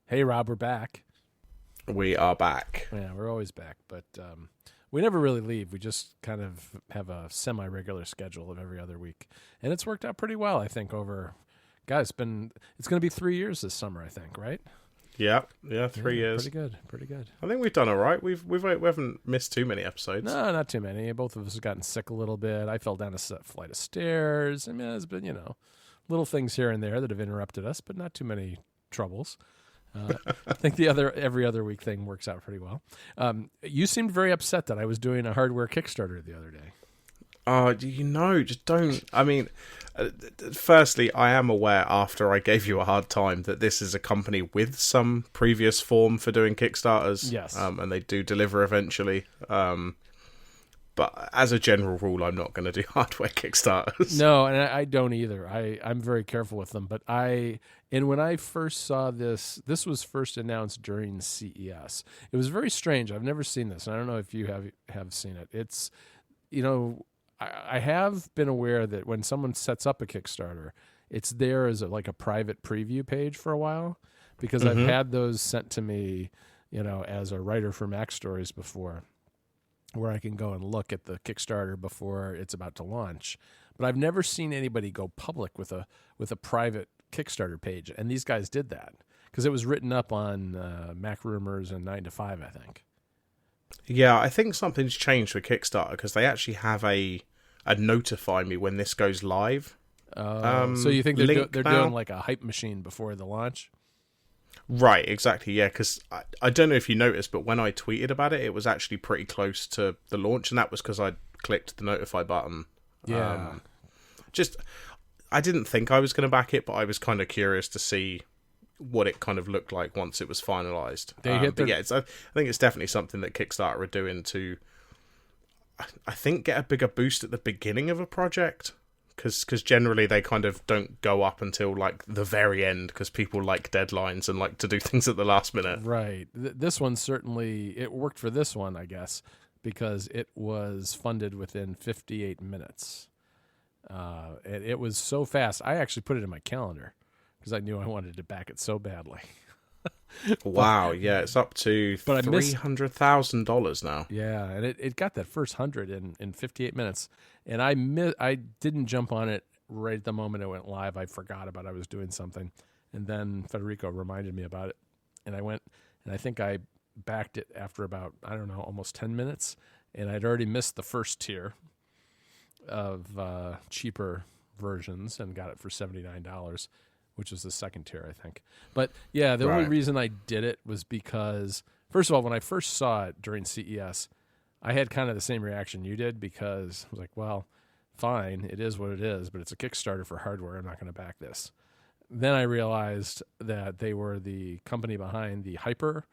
Hey, Rob, we're back. We are back. Yeah, we're always back, but we never really leave. We just kind of have a semi-regular schedule of every other week, and it's worked out pretty well, I think. Guys, it's going to be 3 years this summer, I think, right? Yeah, 3 years. Pretty good, pretty good. I think we've done all right. We haven't missed too many episodes. No, not too many. Both of us have gotten sick a little bit. I fell down a flight of stairs. I mean, there's been little things here and there that have interrupted us, but not too many troubles. I think every other week thing works out pretty well. You seemed very upset that I was doing a hardware Kickstarter the other day. Just don't. I mean, firstly, I am aware after I gave you a hard time that this is a company with some previous form for doing Kickstarters. Yes. And they do deliver eventually. But as a general rule, I'm not going to do hardware Kickstarters. No, and I don't either. I'm very careful with them. But when I first saw this was first announced during CES. It was very strange. I've never seen this. And I don't know if you have seen it. It's, I have been aware that when someone sets up a Kickstarter, it's there as a private preview page for a while, because I've had those sent to me, as a writer for Mac Stories before, where I can go and look at the Kickstarter before it's about to launch. But I've never seen anybody go public with a private Kickstarter page, and these guys did that because it was written up on Mac Rumors and 9 to 5, I think. Yeah, I think something's changed with Kickstarter because they actually have a notify me when this goes live. So you think they're doing like a hype machine before the launch? Right, exactly, yeah, because I don't know if you noticed, but when I tweeted about it, it was actually pretty close to the launch, and that was because I clicked the notify button. Yeah. I didn't think I was going to back it, but I was kind of curious to see what it kind of looked like once it was finalised. I think it's definitely something that Kickstarter are doing to, I think, get a bigger boost at the beginning of a project. Because generally they kind of don't go up until like the very end, because people like deadlines and like to do things at the last minute. Right. This one certainly, it worked for this one, I guess, because it was funded within 58 minutes. And it was so fast. I actually put it in my calendar because I knew I wanted to back it so badly. Wow, yeah, it's up to $300,000 now. Yeah, and it got that first 100 in 58 minutes, and I didn't jump on it right at the moment it went live. I forgot about I was doing something, and then Federico reminded me about it, and I went, and I think I backed it after about, I don't know, almost 10 minutes, and I'd already missed the first tier of cheaper versions and got it for $79. Which was the second tier, I think. But yeah, the only reason I did it was because, first of all, when I first saw it during CES, I had kind of the same reaction you did, because I was like, well, fine, it is what it is, but it's a Kickstarter for hardware. I'm not going to back this. Then I realized that they were the company behind the Hyper.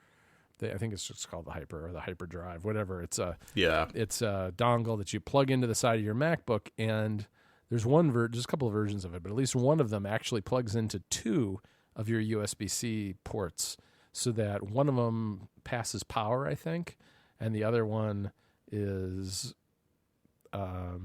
I think it's just called the Hyper or the Hyper Drive, whatever. It's a dongle that you plug into the side of your MacBook, and there's just a couple of versions of it, but at least one of them actually plugs into two of your USB-C ports, so that one of them passes power, I think, and the other one is, I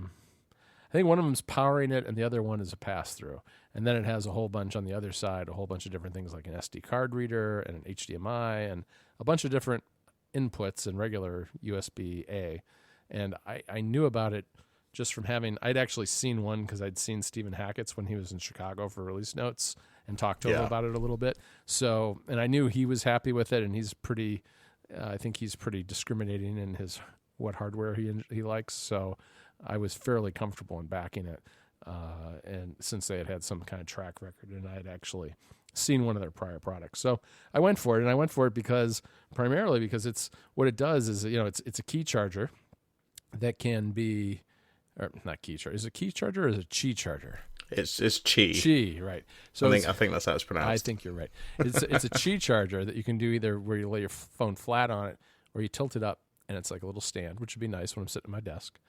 think one of them's powering it, and the other one is a pass-through. And then it has a whole bunch on the other side, a whole bunch of different things like an SD card reader and an HDMI and a bunch of different inputs and regular USB-A. And I knew about it just from I'd actually seen one because I'd seen Stephen Hackett's when he was in Chicago for release notes and talked to him about it a little bit. So, and I knew he was happy with it, and he's pretty, I think he's pretty discriminating in what hardware he likes. So I was fairly comfortable in backing it. And since they had some kind of track record, and I had actually seen one of their prior products. So I went for it, and I went for it primarily because it's, what it does is, it's a key charger that can be, or not key charger. Is it key charger or is it Qi charger? It's Qi. Qi, right. So I think that's how it's pronounced. I think you're right. It's a Qi charger that you can do either where you lay your phone flat on it or you tilt it up, and it's like a little stand, which would be nice when I'm sitting at my desk.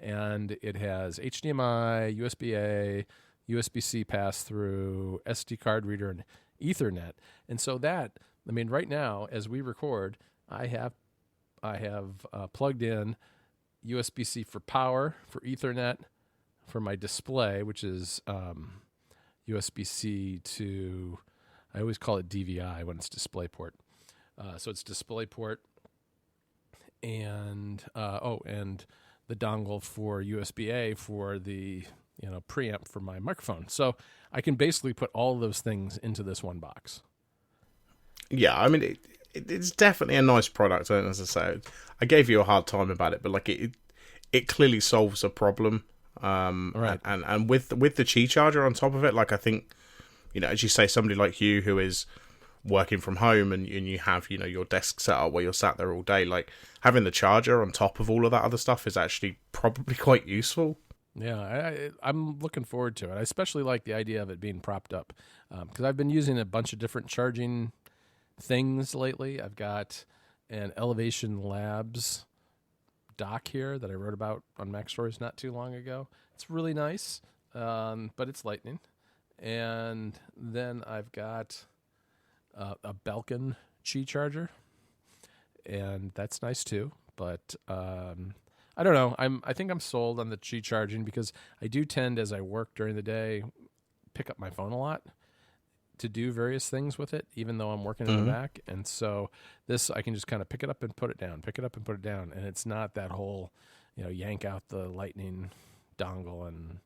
And it has HDMI, USB-A, USB-C pass-through, SD card reader, and Ethernet. And so right now, as we record, I have plugged in USB-C for power, for Ethernet, for my display, which is USB-C to I always call it DVI when it's DisplayPort. So it's DisplayPort and and the dongle for USB-A for the preamp for my microphone. So I can basically put all of those things into this one box. Yeah, I mean it's definitely a nice product. And as I say, I gave you a hard time about it, but like it clearly solves a problem. Right. And with the Qi charger on top of it, like I think, as you say, somebody like you who is working from home and you have, your desk set up where you're sat there all day, like having the charger on top of all of that other stuff is actually probably quite useful. Yeah, I'm looking forward to it. I especially like the idea of it being propped up because I've been using a bunch of different charging things lately. I've got an Elevation Labs dock here that I wrote about on Mac Stories not too long ago. It's really nice, but it's lightning. And then I've got a Belkin Qi charger, and that's nice too. But I don't know. I think I'm sold on the Qi charging because I do tend, as I work during the day, pick up my phone a lot to do various things with it, even though I'm working on the Mac. And so this, I can just kind of pick it up and put it down, pick it up and put it down. And it's not that whole, yank out the lightning dongle and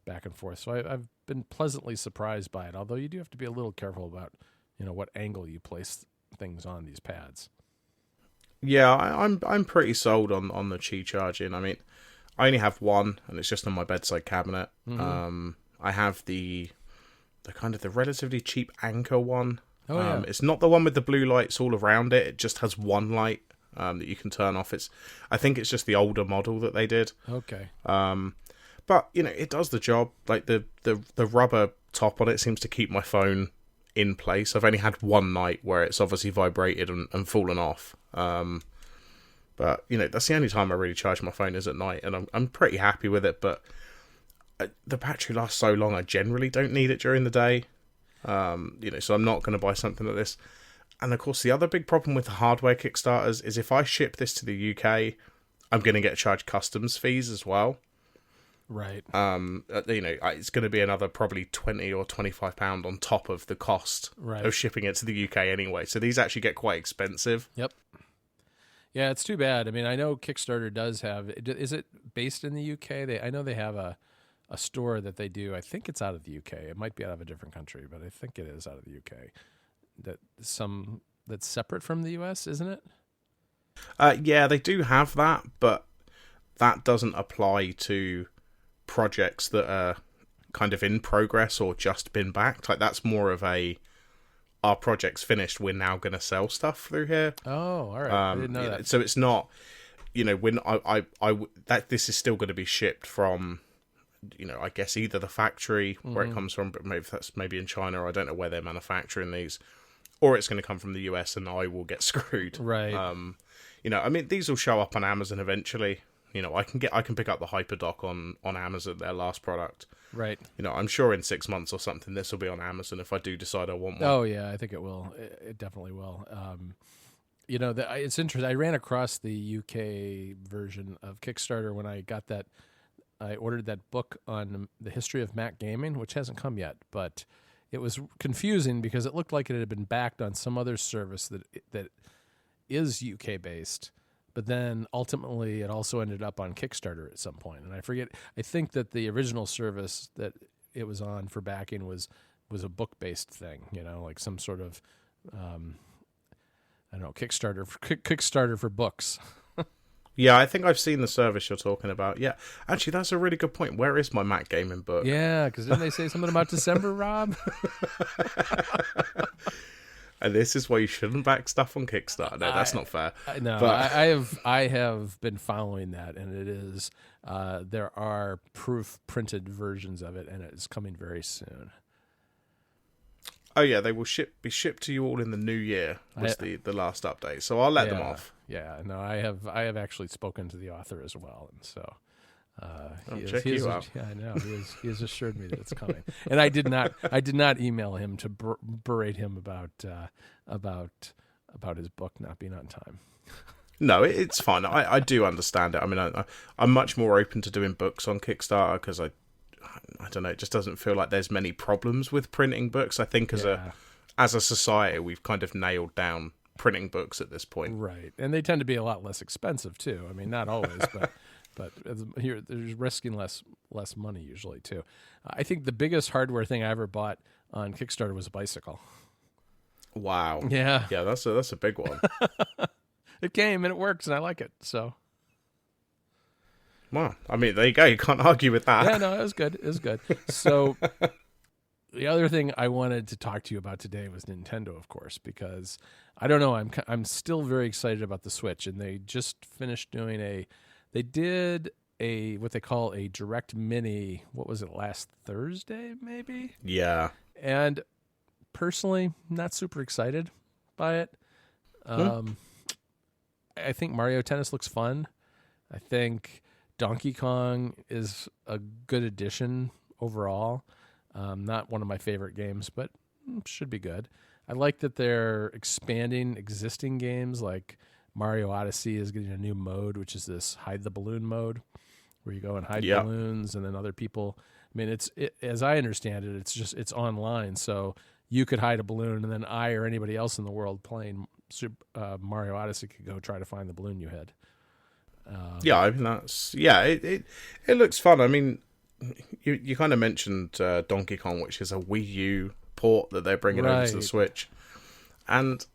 back and forth. So I've been pleasantly surprised by it, although you do have to be a little careful about, what angle you place things on these pads. Yeah, I'm pretty sold on the Qi charging. I mean, I only have one, and it's just on my bedside cabinet. Mm-hmm. I have the kind of the relatively cheap Anker one. Oh, yeah. It's not the one with the blue lights all around it. It just has one light that you can turn off. I think it's just the older model that they did. Okay. But it does the job. Like the rubber top on it seems to keep my phone in place. I've only had one night where it's obviously vibrated and fallen off. But that's the only time I really charge my phone is at night, and I'm pretty happy with it. But the battery lasts so long, I generally don't need it during the day. So I'm not going to buy something like this. And of course, the other big problem with the hardware Kickstarters is if I ship this to the UK, I'm going to get charged customs fees as well. Right. It's going to be another probably £20 or £25 on top of the cost of shipping it to the UK anyway. So these actually get quite expensive. Yep. Yeah, it's too bad. I mean, I know Kickstarter does have. Is it based in the UK? I know they have a store that they do. I think it's out of the UK. It might be out of a different country, but I think it is out of the UK. That's separate from the US, isn't it? Yeah, they do have that, but that doesn't apply to projects that are kind of in progress or just been backed. Like that's more of our project's finished, we're now going to sell stuff through here. Oh, all right. I didn't know that. So it's not, when that this is still going to be shipped from, I guess either the factory where it comes from, but maybe in China, or I don't know where they're manufacturing these, or it's going to come from the US and I will get screwed. Right. I mean, these will show up on Amazon eventually. I can pick up the HyperDock on Amazon, their last product. Right. I'm sure in 6 months or something, this will be on Amazon if I do decide I want one. Oh, yeah, I think it will. It definitely will. It's interesting. I ran across the UK version of Kickstarter when I got that. I ordered that book on the history of Mac gaming, which hasn't come yet, but it was confusing because it looked like it had been backed on some other service that is UK based. But then ultimately it also ended up on Kickstarter at some point. And I think that the original service that it was on for backing was a book-based thing, like some sort of, Kickstarter for books. Yeah, I think I've seen the service you're talking about. Yeah, actually, that's a really good point. Where is my Mac gaming book? Yeah, because didn't they say something about December, Rob? And this is why you shouldn't back stuff on Kickstarter. No, that's not fair. I have been following that, and it is there are proof printed versions of it, and it is coming very soon. Oh yeah, they will be shipped to you all in the new year. Was the last update? So I'll let them off. Yeah, no, I have actually spoken to the author as well, and so. Check you out. Yeah, I know. He has assured me that it's coming, and I did not email him to berate him about his book not being on time. No, it's fine. I do understand it. I mean, I'm much more open to doing books on Kickstarter because I don't know. It just doesn't feel like there's many problems with printing books. I think as as a society, we've kind of nailed down printing books at this point. Right. And they tend to be a lot less expensive too. I mean, not always, but here there's risking less money usually too. I think the biggest hardware thing I ever bought on Kickstarter was a bicycle. Wow. Yeah. Yeah, that's a big one. It came and it works and I like it. So. Well, I mean, there you go. You can't argue with that. Yeah, no, it was good. It was good. So the other thing I wanted to talk to you about today was Nintendo, of course, because I don't know. I'm still very excited about the Switch, and they just finished doing they did what they call a Direct Mini. What was it, last Thursday, maybe? Yeah. And personally, not super excited by it. I think Mario Tennis looks fun. I think Donkey Kong is a good addition overall. Not one of my favorite games, but should be good. I like that they're expanding existing games, like Mario Odyssey is getting a new mode, which is this hide the balloon mode, where you go and hide balloons, and then other people. I mean, as I understand it, it's online, so you could hide a balloon, and then I or anybody else in the world playing Mario Odyssey could go try to find the balloon you had. I mean it looks fun. I mean, you kind of mentioned Donkey Kong, which is a Wii U port that they're bringing over to the Switch, and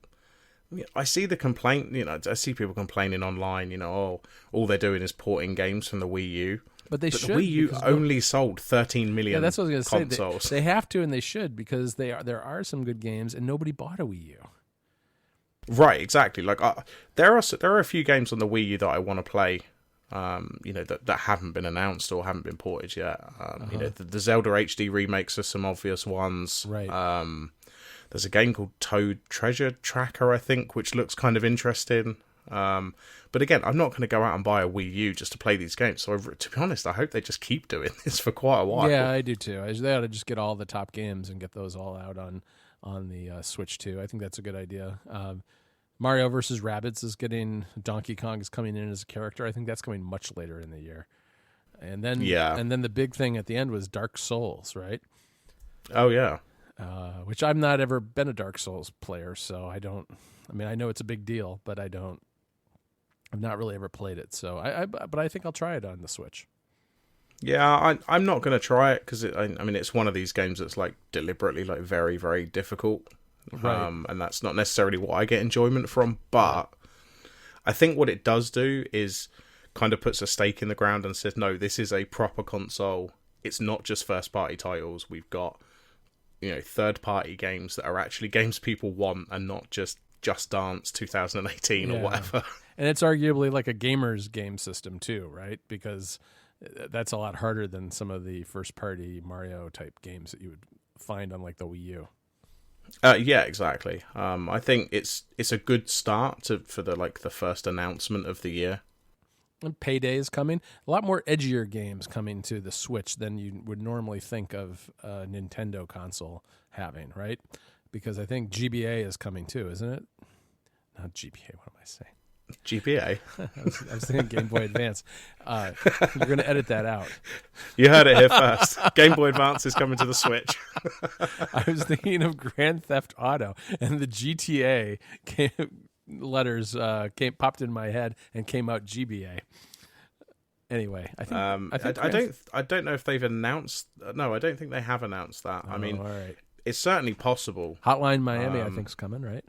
I see the complaint. I see people complaining online. All they're doing is porting games from the Wii U. But the Wii U only sold 13 million. Yeah, that's what I was going to say. Consoles. They have to, and they should, because there are some good games, and nobody bought a Wii U. Right, exactly. Like there are a few games on the Wii U that I want to play. That haven't been announced or haven't been ported yet. The Zelda HD remakes are some obvious ones. Right. There's a game called Toad Treasure Tracker, I think, which looks kind of interesting. But again, I'm not going to go out and buy a Wii U just to play these games. So to be honest, I hope they just keep doing this for quite a while. Yeah, I do too. They ought to just get all the top games and get those all out on the Switch too. I think that's a good idea. Mario vs. Rabbids is getting, Donkey Kong is coming in as a character. I think that's coming much later in the year. And then the big thing at the end was Dark Souls, right? Oh yeah. Which I've not ever been a Dark Souls player, so I know it's a big deal, but I've not really ever played it. So but I think I'll try it on the Switch. Yeah, I'm not going to try it because it's one of these games that's like deliberately like very, very difficult. Right. And that's not necessarily what I get enjoyment from, but I think what it does do is kind of puts a stake in the ground and says, no, this is a proper console. It's not just first-party titles. We've got, third-party games that are actually games people want and not just Dance 2018 or whatever. And it's arguably like a gamer's game system too, right? Because that's a lot harder than some of the first-party Mario-type games that you would find on like the Wii U. Yeah, exactly. I think it's a good start for the first announcement of the year. And Payday is coming. A lot more edgier games coming to the Switch than you would normally think of a Nintendo console having, right? Because I think GBA is coming too, isn't it? Not GBA. What am I saying? GBA. I was thinking Game Boy Advance. You're going to edit that out. You heard it here first. Game Boy Advance is coming to the Switch. I was thinking of Grand Theft Auto, and the GTA letters popped in my head and came out GBA. Anyway, I don't know if they've announced. No, I don't think they have announced that. Oh, all right. It's certainly possible. Hotline Miami, I think, is coming, right?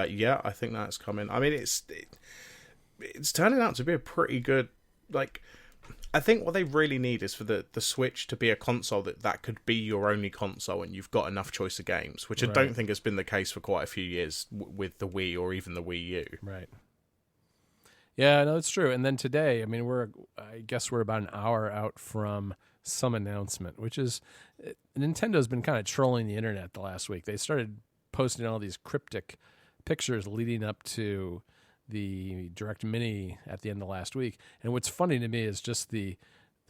Yeah, I think that's coming. I mean, it's turning out to be a pretty good. I think what they really need is for the Switch to be a console that could be your only console, and you've got enough choice of games, which I don't think has been the case for quite a few years with the Wii or even the Wii U. Right. Yeah, no, it's true. And then today, I guess we're about an hour out from some announcement, which is Nintendo's been kind of trolling the internet the last week. They started posting all these cryptic pictures leading up to the Direct Mini at the end of last week. And what's funny to me is just the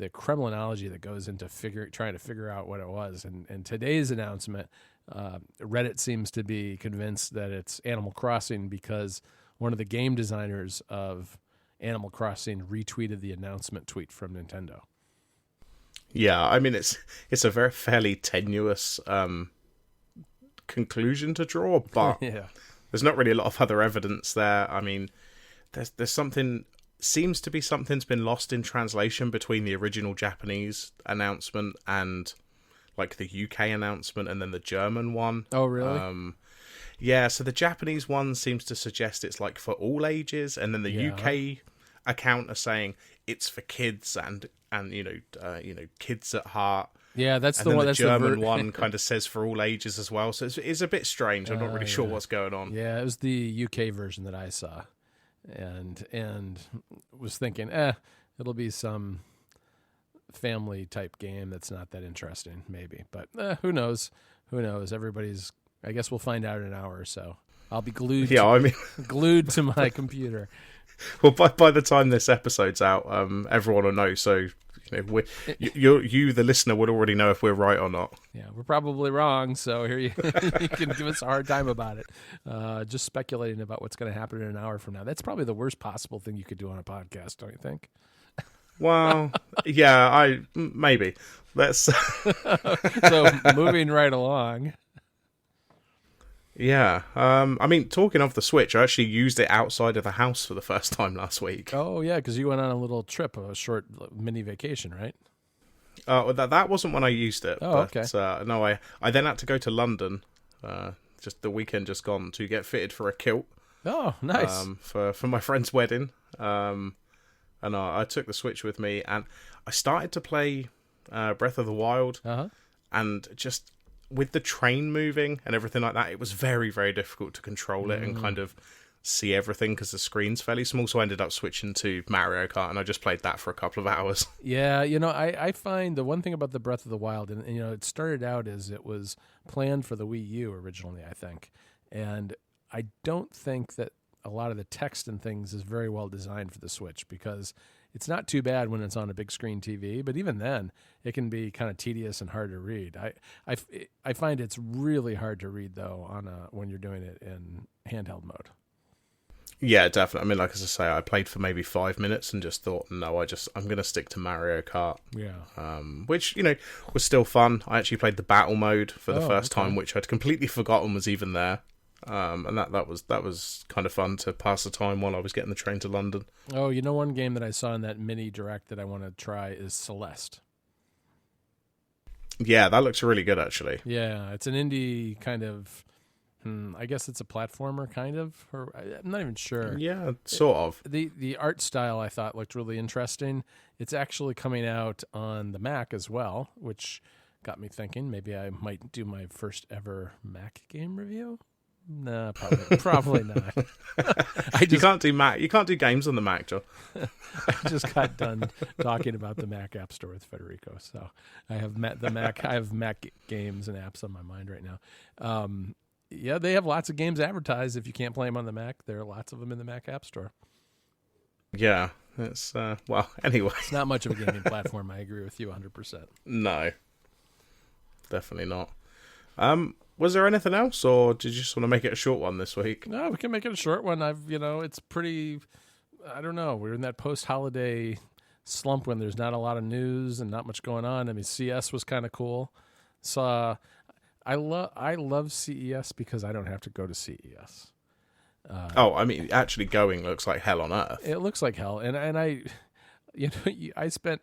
Kremlinology that goes into trying to figure out what it was. And today's announcement, Reddit seems to be convinced that it's Animal Crossing because one of the game designers of Animal Crossing retweeted the announcement tweet from Nintendo. Yeah, I mean it's a fairly tenuous conclusion to draw, but yeah. There's not really a lot of other evidence there. I mean, there's something, seems to be something's been lost in translation between the original Japanese announcement and like the UK announcement and then the German one. Oh, really? Yeah, so the Japanese one seems to suggest it's like for all ages, and then the UK account are saying it's for kids and kids at heart. Yeah, that's and the then one. The that's German one kind of says for all ages as well. So it's a bit strange. I'm not really sure what's going on. Yeah, it was the UK version that I saw, and was thinking, it'll be some family type game that's not that interesting, maybe. But who knows? Who knows? I guess we'll find out in an hour or so. I'll be glued. Yeah, glued to my computer. Well, by the time this episode's out, everyone will know. So you, the listener, would already know if we're right or not. Yeah, we're probably wrong. So here you can give us a hard time about it. Just speculating about what's going to happen in an hour from now. That's probably the worst possible thing you could do on a podcast, don't you think? Well, yeah, maybe. Let's. So moving right along. Yeah, I mean, talking of the Switch, I actually used it outside of the house for the first time last week. Oh, yeah, because you went on a little trip, a short mini vacation, right? That wasn't when I used it. Oh, but, okay. No, I then had to go to London, just the weekend just gone, to get fitted for a kilt. Oh, nice. For my friend's wedding. And I took the Switch with me, and I started to play Breath of the Wild, and just with the train moving and everything like that, it was very, very difficult to control it and kind of see everything because the screen's fairly small. So I ended up switching to Mario Kart, and I just played that for a couple of hours. Yeah, I find the one thing about the Breath of the Wild, and it started out as it was planned for the Wii U originally, I think, and I don't think that a lot of the text and things is very well designed for the Switch, because it's not too bad when it's on a big screen TV, but even then, it can be kind of tedious and hard to read. I find it's really hard to read though when you're doing it in handheld mode. Yeah, definitely. I mean, like as I say, I played for maybe 5 minutes and just thought, no, I'm going to stick to Mario Kart. Yeah. Which was still fun. I actually played the battle mode for the first time, which I'd completely forgotten was even there. And that was kind of fun to pass the time while I was getting the train to London. Oh, one game that I saw in that mini direct that I want to try is Celeste. Yeah, that looks really good, actually. Yeah, it's an indie kind of, I guess it's a platformer kind of, or I'm not even sure. Yeah, sort of. The art style I thought looked really interesting. It's actually coming out on the Mac as well, which got me thinking maybe I might do my first ever Mac game review. No, probably not. You can't do Mac. You can't do games on the Mac, Joe. I just got done talking about the Mac App Store with Federico, so I have I have Mac games and apps on my mind right now. Yeah, they have lots of games advertised. If you can't play them on the Mac, there are lots of them in the Mac App Store. Yeah, it's anyway. It's not much of a gaming platform. I agree with you 100%. No, definitely not. Was there anything else, or did you just want to make it a short one this week? No, we can make it a short one. It's pretty, I don't know. We're in that post-holiday slump when there's not a lot of news and not much going on. I mean, CS was kind of cool. So I love CES because I don't have to go to CES. I mean, actually going looks like hell on earth. It looks like hell, and I spent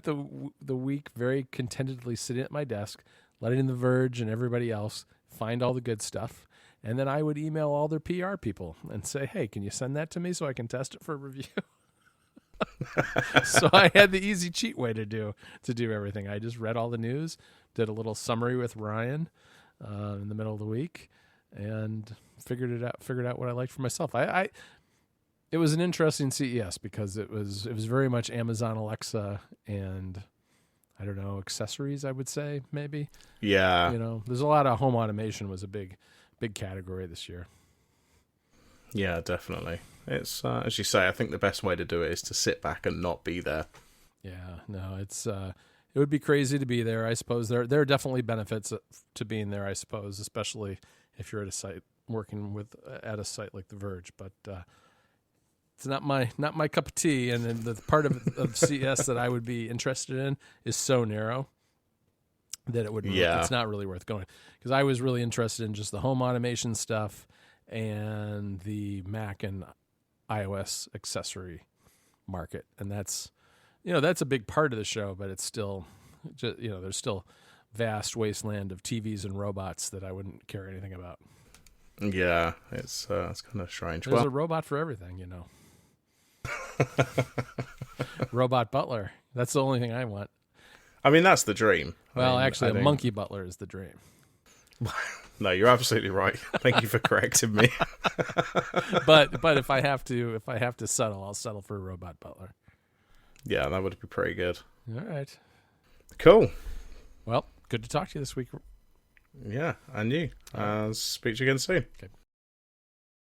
the week very contentedly sitting at my desk, letting The Verge and everybody else find all the good stuff. And then I would email all their PR people and say, hey, can you send that to me so I can test it for review? So I had the easy cheat way to do everything. I just read all the news, did a little summary with Ryan in the middle of the week, and figured out what I liked for myself. It was an interesting CES because it was very much Amazon Alexa and I don't know, accessories, I would say, maybe. Yeah. There's a lot of home automation was a big category this year. Yeah, definitely. It's, as you say, I think the best way to do it is to sit back and not be there. Yeah, no, it's, it would be crazy to be there, I suppose. There are definitely benefits to being there, I suppose, especially if you're at a site working at a site like The Verge, but, it's not my cup of tea, and then the part of CS that I would be interested in is so narrow. that it wouldn't. Yeah. It's not really worth going, because I was really interested in just the home automation stuff and the Mac and iOS accessory market, and that's a big part of the show, but it's still just, there's still vast wasteland of TVs and robots that I wouldn't care anything about. Yeah, it's kind of strange. There's a robot for everything, Robot Butler. That's the only thing I want. I mean, that's the dream. Well, actually, a monkey butler is the dream. No, you're absolutely right. Thank you for correcting me. but if I have to settle, I'll settle for a robot butler. Yeah, that would be pretty good. All right. Cool. Well, good to talk to you this week. Yeah, and you. Speak to you again soon. Okay.